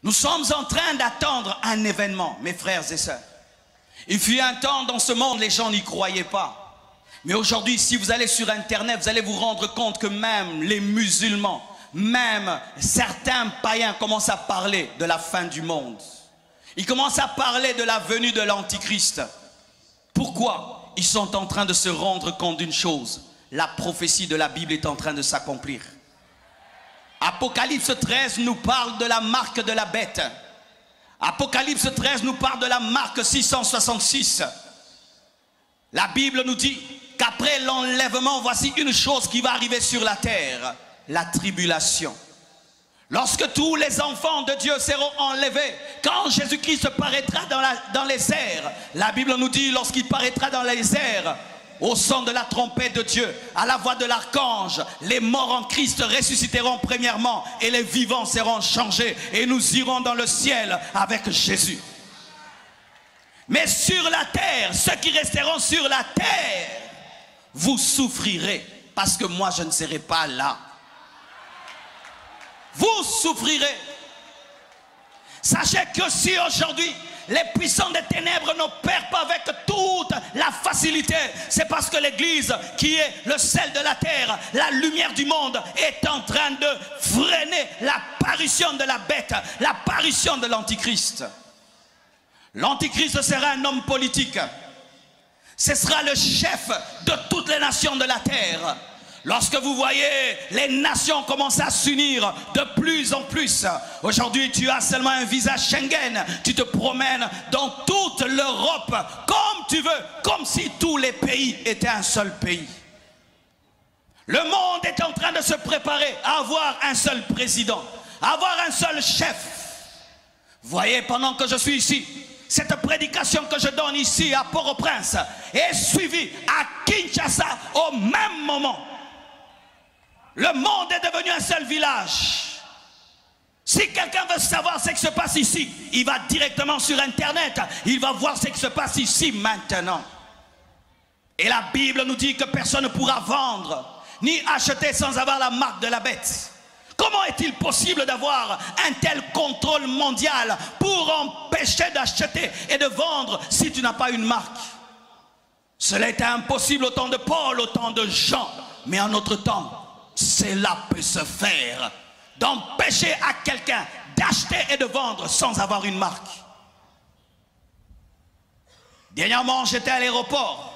Nous sommes en train d'attendre un événement, mes frères et sœurs. Il fut un temps dans ce monde, les gens n'y croyaient pas. Mais aujourd'hui, si vous allez sur Internet, vous allez vous rendre compte que même les musulmans, même certains païens commencent à parler de la fin du monde. Ils commencent à parler de la venue de l'Antichrist. Pourquoi? Ils sont en train de se rendre compte d'une chose. La prophétie de la Bible est en train de s'accomplir. Apocalypse 13 nous parle de la marque de la bête. Apocalypse 13 nous parle de la marque 666. La Bible nous dit qu'après l'enlèvement, voici une chose qui va arriver sur la terre, la tribulation. Lorsque tous les enfants de Dieu seront enlevés, quand Jésus-Christ paraîtra dans les airs, la Bible nous dit, lorsqu'il paraîtra dans les airs, au son de la trompette de Dieu, à la voix de l'archange, les morts en Christ ressusciteront premièrement et les vivants seront changés et nous irons dans le ciel avec Jésus. Mais sur la terre, ceux qui resteront sur la terre, vous souffrirez parce que moi je ne serai pas là. Vous souffrirez. Sachez que si aujourd'hui les puissants des ténèbres n'opèrent pas avec toute la facilité, c'est parce que l'Église, qui est le sel de la terre, la lumière du monde, est en train de freiner l'apparition de la bête, l'apparition de l'Antichrist. L'Antichrist sera un homme politique. Ce sera le chef de toutes les nations de la terre. Lorsque vous voyez les nations commencer à s'unir de plus en plus, aujourd'hui tu as seulement un visa Schengen, tu te promènes dans toute l'Europe comme tu veux, comme si tous les pays étaient un seul pays. Le monde est en train de se préparer à avoir un seul président, à avoir un seul chef. Vous voyez, pendant que je suis ici, cette prédication que je donne ici à Port-au-Prince est suivie à Kinshasa au même moment. Le monde est devenu un seul village. Si quelqu'un veut savoir ce qui se passe ici, il va directement sur Internet. Il va voir ce qui se passe ici maintenant. Et la Bible nous dit que personne ne pourra vendre ni acheter sans avoir la marque de la bête. Comment est-il possible d'avoir un tel contrôle mondial pour empêcher d'acheter et de vendre si tu n'as pas une marque? Cela était impossible au temps de Paul, au temps de Jean. Mais en notre temps, cela peut se faire, d'empêcher à quelqu'un d'acheter et de vendre sans avoir une marque. Dernièrement, j'étais à l'aéroport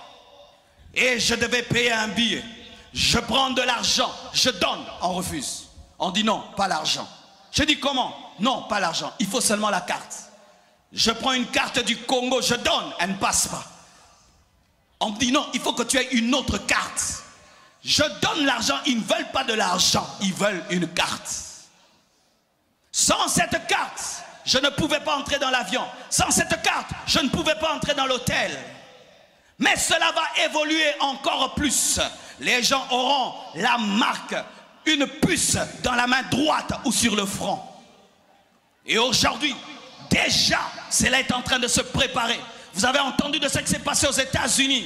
et je devais payer un billet. Je prends de l'argent, je donne, on refuse. On dit non, pas l'argent. Je dis comment? Non, pas l'argent, il faut seulement la carte. Je prends une carte du Congo, je donne, elle ne passe pas. On me dit non, il faut que tu aies une autre carte. Je donne l'argent, ils ne veulent pas de l'argent, ils veulent une carte. Sans cette carte, je ne pouvais pas entrer dans l'avion. Sans cette carte, je ne pouvais pas entrer dans l'hôtel. Mais cela va évoluer encore plus. Les gens auront la marque, une puce dans la main droite ou sur le front. Et aujourd'hui, déjà, cela est en train de se préparer. Vous avez entendu de ce qui s'est passé aux États-Unis,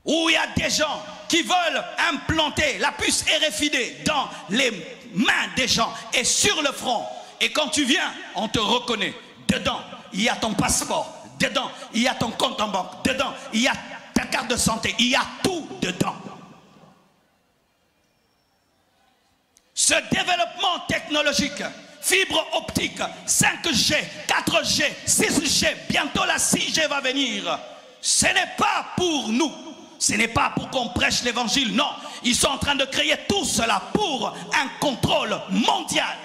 où il y a des gens qui veulent implanter la puce RFID dans les mains des gens et sur le front. Et quand tu viens, on te reconnaît. Dedans, il y a ton passeport. Dedans, il y a ton compte en banque. Dedans, il y a ta carte de santé. Il y a tout dedans. Ce développement technologique, fibre optique, 5G, 4G, 6G, bientôt la 6G va venir. Ce n'est pas pour nous. Ce n'est pas pour qu'on prêche l'évangile, non. Ils sont en train de créer tout cela pour un contrôle mondial.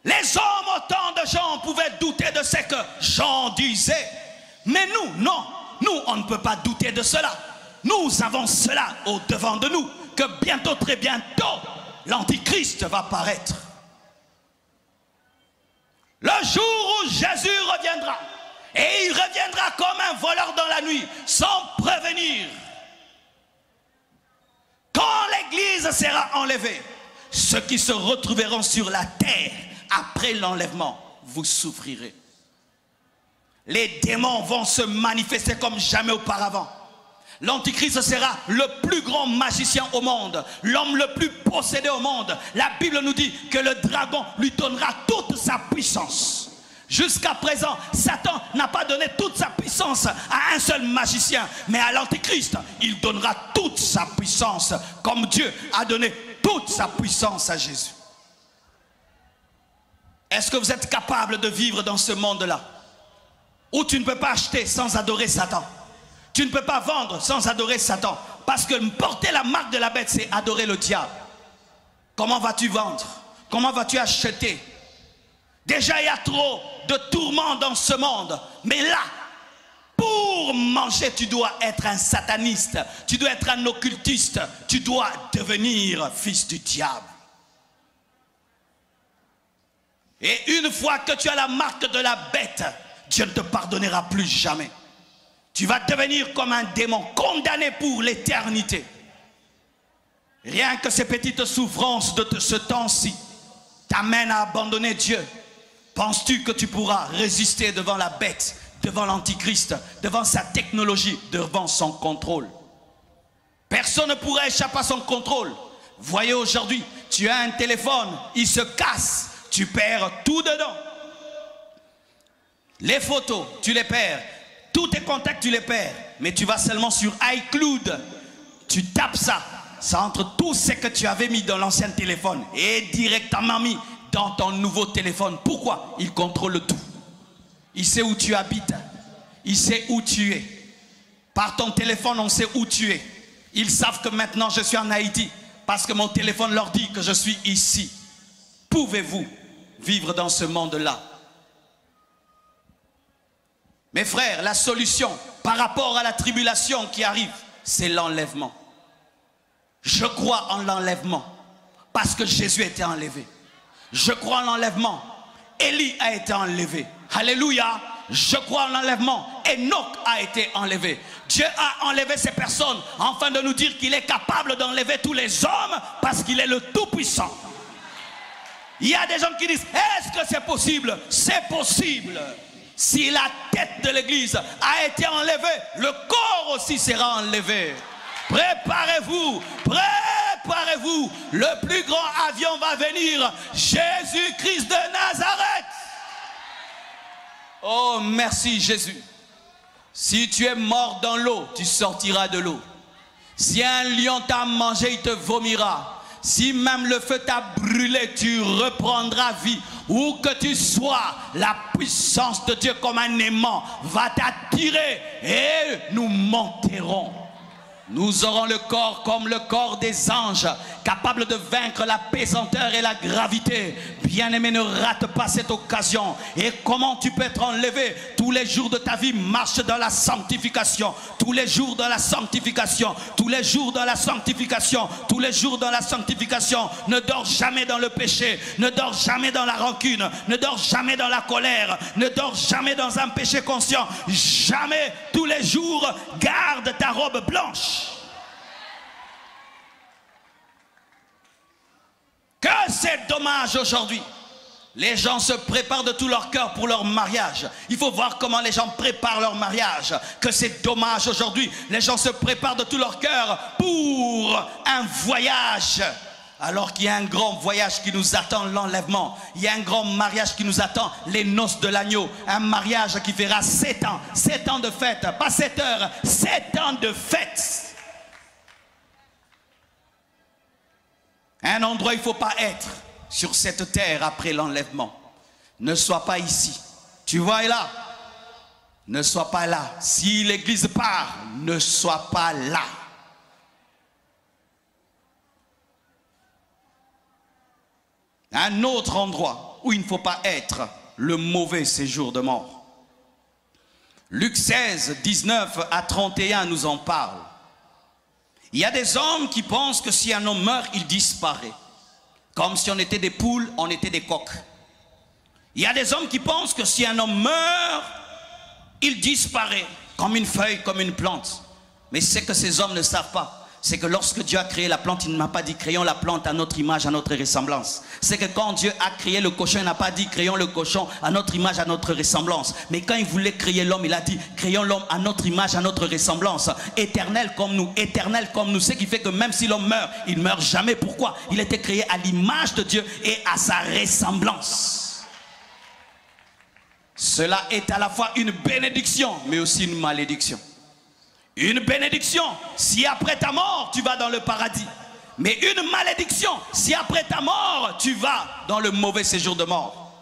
Les hommes, autant de gens pouvaient douter de ce que Jean disait. Mais nous, non. Nous, on ne peut pas douter de cela. Nous avons cela au devant de nous, que bientôt, très bientôt, l'Antichrist va paraître. Le jour où Jésus reviendra, et il reviendra comme un voleur dans la nuit, sans prévenir. Quand l'Église sera enlevée, ceux qui se retrouveront sur la terre après l'enlèvement, vous souffrirez. Les démons vont se manifester comme jamais auparavant. L'Antichrist sera le plus grand magicien au monde, l'homme le plus possédé au monde. La Bible nous dit que le dragon lui donnera toute sa puissance. Jusqu'à présent, Satan n'a pas donné toute sa puissance à un seul magicien, mais à l'Antichrist, il donnera toute sa puissance, comme Dieu a donné toute sa puissance à Jésus. Est-ce que vous êtes capable de vivre dans ce monde-là, où tu ne peux pas acheter sans adorer Satan? Tu ne peux pas vendre sans adorer Satan. Parce que porter la marque de la bête, c'est adorer le diable. Comment vas-tu vendre? Comment vas-tu acheter? Déjà, il y a trop de tourments dans ce monde. Mais là, pour manger, tu dois être un sataniste. Tu dois être un occultiste. Tu dois devenir fils du diable. Et une fois que tu as la marque de la bête, Dieu ne te pardonnera plus jamais. Tu vas devenir comme un démon, condamné pour l'éternité. Rien que ces petites souffrances de ce temps-ci t'amènent à abandonner Dieu. Penses-tu que tu pourras résister devant la bête, devant l'Antichrist, devant sa technologie, devant son contrôle? Personne ne pourra échapper à son contrôle. Voyez aujourd'hui, tu as un téléphone, il se casse, tu perds tout dedans. Les photos, tu les perds. Tous tes contacts, tu les perds. Mais tu vas seulement sur iCloud. Tu tapes ça. Ça entre tout ce que tu avais mis dans l'ancien téléphone et directement mis dans ton nouveau téléphone. Pourquoi? Il contrôle tout. Il sait où tu habites. Il sait où tu es. Par ton téléphone, on sait où tu es. Ils savent que maintenant je suis en Haïti parce que mon téléphone leur dit que je suis ici. Pouvez-vous vivre dans ce monde-là? Mes frères, la solution par rapport à la tribulation qui arrive, c'est l'enlèvement. Je crois en l'enlèvement parce que Jésus a été enlevé. Je crois en l'enlèvement. Élie a été enlevé. Alléluia. Je crois en l'enlèvement. Enoch a été enlevé. Dieu a enlevé ces personnes afin de nous dire qu'il est capable d'enlever tous les hommes parce qu'il est le Tout-Puissant. Il y a des gens qui disent, est-ce que c'est possible? C'est possible. Si la tête de l'église a été enlevée, le corps aussi sera enlevé. Préparez-vous, préparez-vous. Le plus grand avion va venir, Jésus-Christ de Nazareth. Oh, merci Jésus. Si tu es mort dans l'eau, tu sortiras de l'eau. Si un lion t'a mangé, il te vomira. Si même le feu t'a brûlé, tu reprendras vie. Où que tu sois, la puissance de Dieu comme un aimant va t'attirer et nous monterons. Nous aurons le corps comme le corps des anges, capable de vaincre la pesanteur et la gravité. Bien-aimé, ne rate pas cette occasion. Et comment tu peux être enlevé? Tous les jours de ta vie, marche dans la sanctification. Tous les jours dans la sanctification. Tous les jours dans la sanctification. Tous les jours dans la sanctification. Ne dors jamais dans le péché. Ne dors jamais dans la rancune. Ne dors jamais dans la colère. Ne dors jamais dans un péché conscient. Jamais. Tous les jours, garde ta robe blanche. Que c'est dommage aujourd'hui. Les gens se préparent de tout leur cœur pour leur mariage. Il faut voir comment les gens préparent leur mariage. Que c'est dommage aujourd'hui. Les gens se préparent de tout leur cœur pour un voyage. Alors qu'il y a un grand voyage qui nous attend, l'enlèvement. Il y a un grand mariage qui nous attend, les noces de l'agneau. Un mariage qui fera 7 ans. 7 ans de fête. Pas 7 heures. 7 ans de fête. Un endroit où il ne faut pas être sur cette terre après l'enlèvement. Ne sois pas ici. Tu vois là? Ne sois pas là. Si l'église part, ne sois pas là. Un autre endroit où il ne faut pas être, le mauvais séjour de mort. Luc 16, 19 à 31 nous en parle. Il y a des hommes qui pensent que si un homme meurt, il disparaît. Comme si on était des poules, on était des coqs. Il y a des hommes qui pensent que si un homme meurt, il disparaît. Comme une feuille, comme une plante. Mais c'est que ces hommes ne savent pas. c'est que lorsque Dieu a créé la plante, il ne m'a pas dit créons la plante à notre image, à notre ressemblance. C'est que quand Dieu a créé le cochon, il n'a pas dit créons le cochon à notre image, à notre ressemblance. Mais quand il voulait créer l'homme, il a dit créons l'homme à notre image, à notre ressemblance. Éternel comme nous, éternel comme nous. Ce qui fait que même si l'homme meurt, il ne meurt jamais. Pourquoi? Il était créé à l'image de Dieu et à sa ressemblance. Cela est à la fois une bénédiction, mais aussi une malédiction. Une bénédiction, si après ta mort, tu vas dans le paradis. Mais une malédiction, si après ta mort, tu vas dans le mauvais séjour de mort.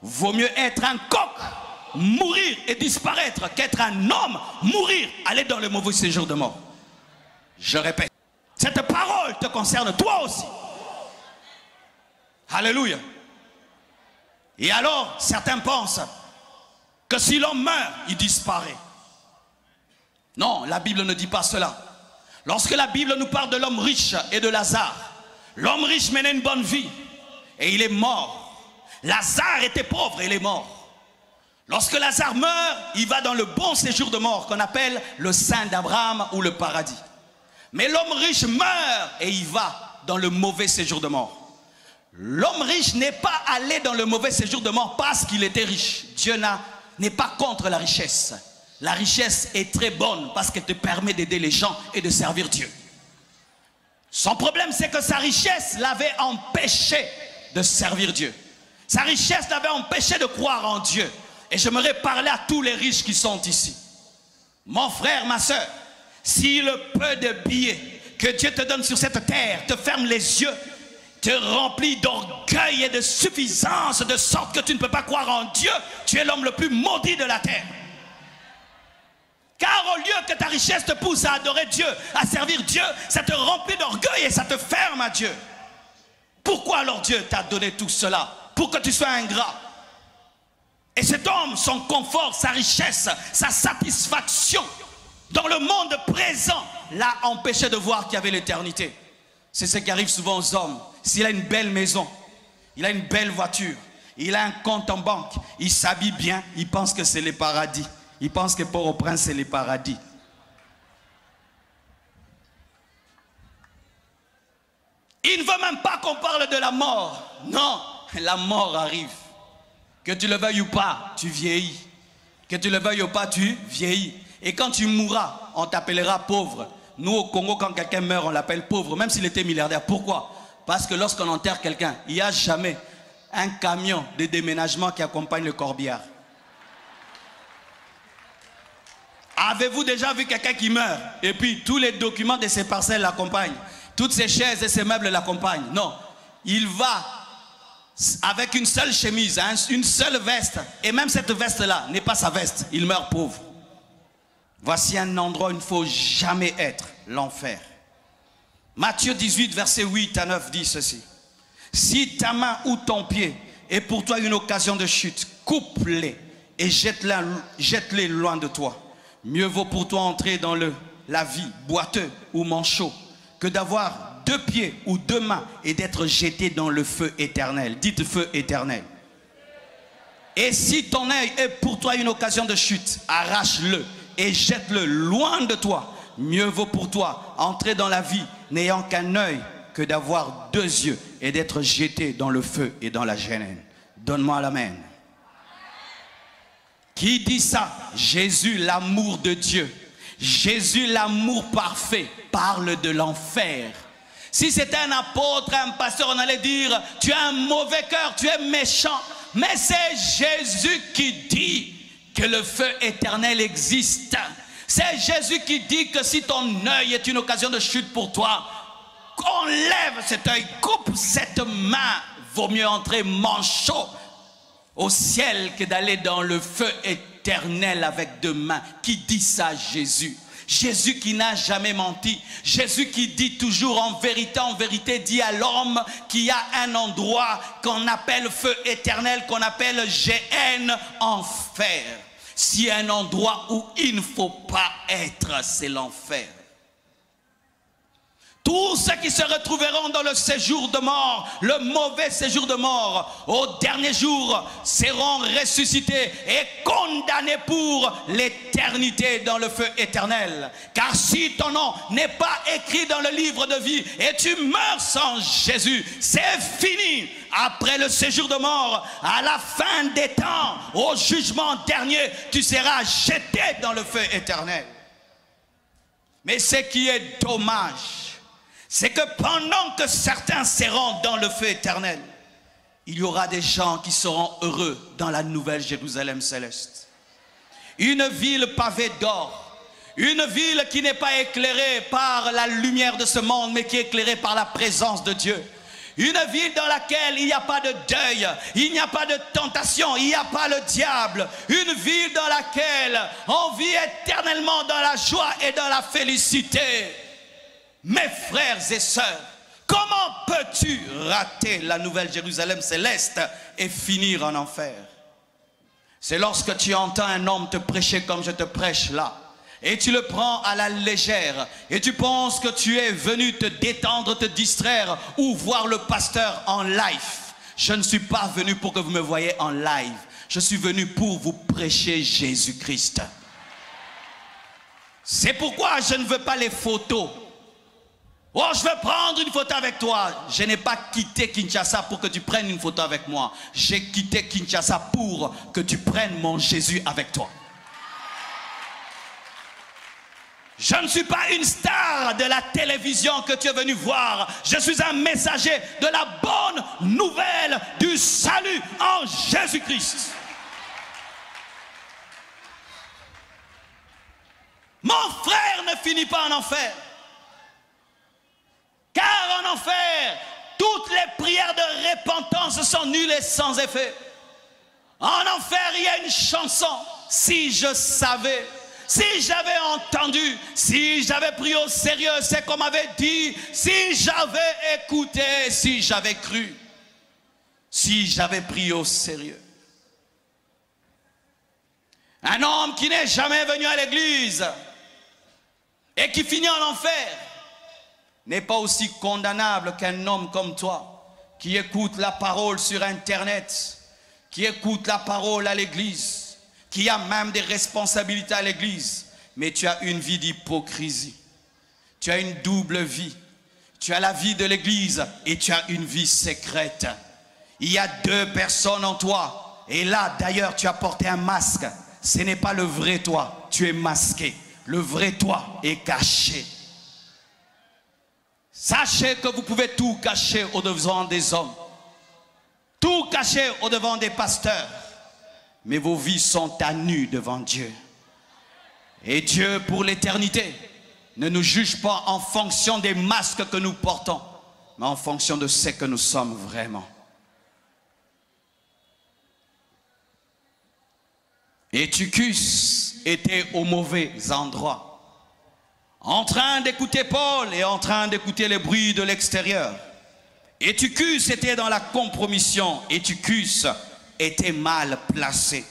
Vaut mieux être un coq, mourir et disparaître, qu'être un homme, mourir, aller dans le mauvais séjour de mort. Je répète, cette parole te concerne toi aussi. Alléluia. Et alors, certains pensent que si l'homme meurt, il disparaît. Non, la Bible ne dit pas cela. Lorsque la Bible nous parle de l'homme riche et de Lazare, l'homme riche menait une bonne vie et il est mort. Lazare était pauvre et il est mort. Lorsque Lazare meurt, il va dans le bon séjour de mort qu'on appelle le sein d'Abraham ou le paradis. Mais l'homme riche meurt et il va dans le mauvais séjour de mort. L'homme riche n'est pas allé dans le mauvais séjour de mort parce qu'il était riche. Dieu n'est pas contre la richesse. La richesse est très bonne parce qu'elle te permet d'aider les gens et de servir Dieu. Son problème, c'est que sa richesse l'avait empêché de servir Dieu. Sa richesse l'avait empêché de croire en Dieu. Et j'aimerais parler à tous les riches qui sont ici. Mon frère, ma soeur, si le peu de billets que Dieu te donne sur cette terre te ferme les yeux, te remplit d'orgueil et de suffisance, de sorte que tu ne peux pas croire en Dieu, tu es l'homme le plus maudit de la terre. Car au lieu que ta richesse te pousse à adorer Dieu, à servir Dieu, ça te remplit d'orgueil et ça te ferme à Dieu. Pourquoi alors Dieu t'a donné tout cela? Pour que tu sois ingrat. Et cet homme, son confort, sa richesse, sa satisfaction dans le monde présent l'a empêché de voir qu'il y avait l'éternité. C'est ce qui arrive souvent aux hommes. S'il a une belle maison, il a une belle voiture, il a un compte en banque, il s'habille bien, il pense que c'est le paradis. Il pense que Port-au-Prince c'est le paradis. Il ne veut même pas qu'on parle de la mort. Non, la mort arrive. Que tu le veuilles ou pas, tu vieillis. Que tu le veuilles ou pas, tu vieillis. Et quand tu mourras, on t'appellera pauvre. Nous au Congo, quand quelqu'un meurt, on l'appelle pauvre, même s'il était milliardaire. Pourquoi? Parce que lorsqu'on enterre quelqu'un, il n'y a jamais un camion de déménagement qui accompagne le corbillard. Avez-vous déjà vu quelqu'un qui meurt et puis tous les documents de ses parcelles l'accompagnent? Toutes ses chaises et ses meubles l'accompagnent? Non. Il va avec une seule chemise, une seule veste. Et même cette veste-là n'est pas sa veste. Il meurt pauvre. Voici un endroit où il ne faut jamais être, l'enfer. Matthieu 18, verset 8 à 9 dit ceci. Si ta main ou ton pied est pour toi une occasion de chute, coupe-les et jette-les loin de toi. Mieux vaut pour toi entrer dans la vie boiteux ou manchot que d'avoir 2 pieds ou 2 mains et d'être jeté dans le feu éternel. Dites feu éternel. Et si ton œil est pour toi une occasion de chute, arrache-le et jette-le loin de toi. Mieux vaut pour toi entrer dans la vie n'ayant qu'un œil que d'avoir 2 yeux et d'être jeté dans le feu et dans la géhenne. Donne-moi l'amen. Qui dit ça? Jésus, l'amour de Dieu. Jésus, l'amour parfait, parle de l'enfer. Si c'était un apôtre, un pasteur, on allait dire, tu as un mauvais cœur, tu es méchant. Mais c'est Jésus qui dit que le feu éternel existe. C'est Jésus qui dit que si ton œil est une occasion de chute pour toi, enlève cet œil, coupe cette main. Vaut mieux entrer manchot au ciel que d'aller dans le feu éternel avec 2 mains. Qui dit ça? Jésus. Jésus qui n'a jamais menti. Jésus qui dit toujours en vérité dit à l'homme qu'il y a un endroit qu'on appelle feu éternel, qu'on appelle géhenne, enfer. S'il y a un endroit où il ne faut pas être, c'est l'enfer. Tous ceux qui se retrouveront dans le séjour de mort, le mauvais séjour de mort, au dernier jour, seront ressuscités et condamnés pour l'éternité dans le feu éternel. Car si ton nom n'est pas écrit dans le livre de vie et tu meurs sans Jésus, c'est fini. Après le séjour de mort, à la fin des temps, au jugement dernier, tu seras jeté dans le feu éternel. Mais ce qui est dommage, c'est que pendant que certains seront dans le feu éternel, il y aura des gens qui seront heureux dans la nouvelle Jérusalem céleste. Une ville pavée d'or, une ville qui n'est pas éclairée par la lumière de ce monde, mais qui est éclairée par la présence de Dieu. Une ville dans laquelle il n'y a pas de deuil, il n'y a pas de tentation, il n'y a pas le diable. Une ville dans laquelle on vit éternellement dans la joie et dans la félicité. Mes frères et sœurs, comment peux-tu rater la nouvelle Jérusalem céleste et finir en enfer? C'est lorsque tu entends un homme te prêcher comme je te prêche là, et tu le prends à la légère, et tu penses que tu es venu te détendre, te distraire, ou voir le pasteur en live. Je ne suis pas venu pour que vous me voyez en live. Je suis venu pour vous prêcher Jésus-Christ. C'est pourquoi je ne veux pas les photos. Oh, je veux prendre une photo avec toi. Je n'ai pas quitté Kinshasa pour que tu prennes une photo avec moi. J'ai quitté Kinshasa pour que tu prennes mon Jésus avec toi. Je ne suis pas une star de la télévision que tu es venu voir. Je suis un messager de la bonne nouvelle du salut en Jésus-Christ. Mon frère ne finit pas en enfer. Car en enfer, toutes les prières de repentance sont nulles et sans effet. En enfer, il y a une chanson. Si je savais, si j'avais entendu, si j'avais pris au sérieux ce qu'on m'avait dit, si j'avais écouté, si j'avais cru, si j'avais pris au sérieux. Un homme qui n'est jamais venu à l'église et qui finit en enfer n'est pas aussi condamnable qu'un homme comme toi qui écoute la parole sur internet, qui écoute la parole à l'église, qui a même des responsabilités à l'église, mais tu as une vie d'hypocrisie, tu as une double vie, tu as la vie de l'église et tu as une vie secrète. Il y a deux personnes en toi et là d'ailleurs tu as porté un masque. Ce n'est pas le vrai toi, tu es masqué, le vrai toi est caché. Sachez que vous pouvez tout cacher au-devant des hommes, tout cacher au-devant des pasteurs, mais vos vies sont à nu devant Dieu. Et Dieu, pour l'éternité, ne nous juge pas en fonction des masques que nous portons, mais en fonction de ce que nous sommes vraiment. Et Tychus était au mauvais endroit, en train d'écouter Paul et en train d'écouter les bruits de l'extérieur. Et Tychus était dans la compromission, et Tychus était mal placé.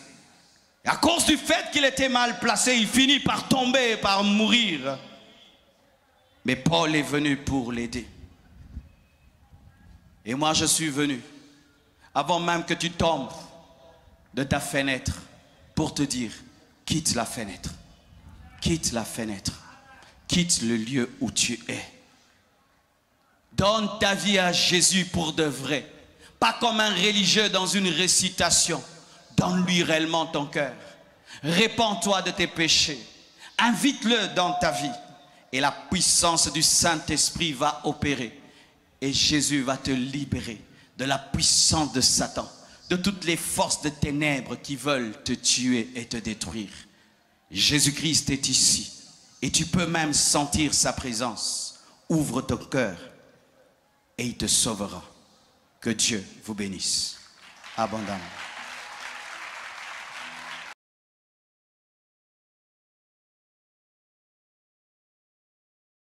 Et à cause du fait qu'il était mal placé, il finit par tomber, par mourir. Mais Paul est venu pour l'aider. Et moi je suis venu, avant même que tu tombes de ta fenêtre, pour te dire, quitte la fenêtre, quitte la fenêtre, quitte le lieu où tu es. Donne ta vie à Jésus pour de vrai, pas comme un religieux dans une récitation. Donne-lui réellement ton cœur. Répands-toi de tes péchés. Invite-le dans ta vie. Et la puissance du Saint-Esprit va opérer. Et Jésus va te libérer de la puissance de Satan, de toutes les forces de ténèbres qui veulent te tuer et te détruire. Jésus-Christ est ici. Et tu peux même sentir sa présence. Ouvre ton cœur et il te sauvera. Que Dieu vous bénisse abondamment.